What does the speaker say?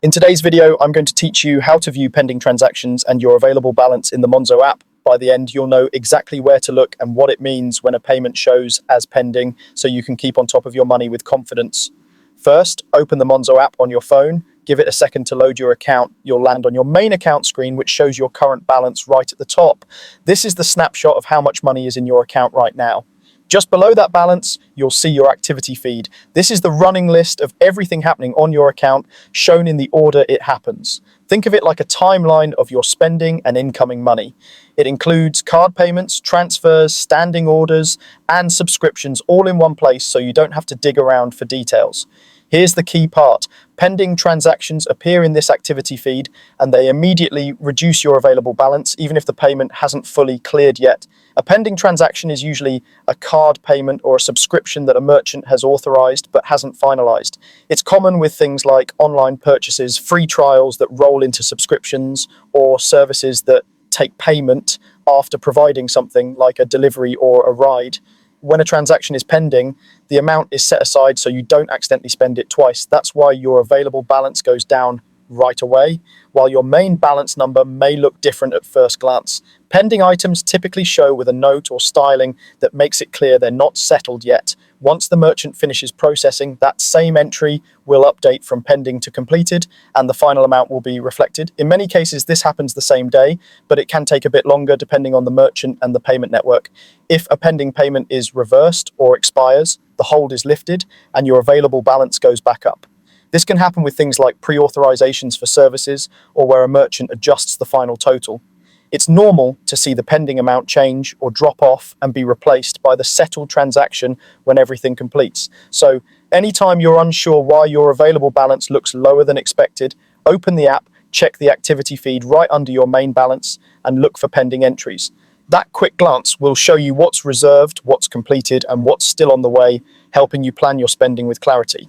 In today's video, I'm going to teach you how to view pending transactions and your available balance in the Monzo app. By the end, you'll know exactly where to look and what it means when a payment shows as pending, so you can keep on top of your money with confidence. First, open the Monzo app on your phone. Give it a second to load your account. You'll land on your main account screen, which shows your current balance right at the top. This is the snapshot of how much money is in your account right now. Just below that balance, you'll see your activity feed. This is the running list of everything happening on your account, shown in the order it happens. Think of it like a timeline of your spending and incoming money. It includes card payments, transfers, standing orders, and subscriptions all in one place, so you don't have to dig around for details. Here's the key part. Pending transactions appear in this activity feed, and they immediately reduce your available balance, even if the payment hasn't fully cleared yet. A pending transaction is usually a card payment or a subscription that a merchant has authorized but hasn't finalized. It's common with things like online purchases, free trials that roll into subscriptions, or services that take payment after providing something like a delivery or a ride. When a transaction is pending, the amount is set aside so you don't accidentally spend it twice. That's why your available balance goes down right away, while your main balance number may look different at first glance. Pending items typically show with a note or styling that makes it clear they're not settled yet. Once the merchant finishes processing, that same entry will update from pending to completed, and the final amount will be reflected. In many cases, this happens the same day, but it can take a bit longer depending on the merchant and the payment network. If a pending payment is reversed or expires, the hold is lifted and your available balance goes back up. This can happen with things like pre-authorizations for services or where a merchant adjusts the final total. It's normal to see the pending amount change or drop off and be replaced by the settled transaction when everything completes. So anytime you're unsure why your available balance looks lower than expected, open the app, check the activity feed right under your main balance, and look for pending entries. That quick glance will show you what's reserved, what's completed, and what's still on the way, helping you plan your spending with clarity.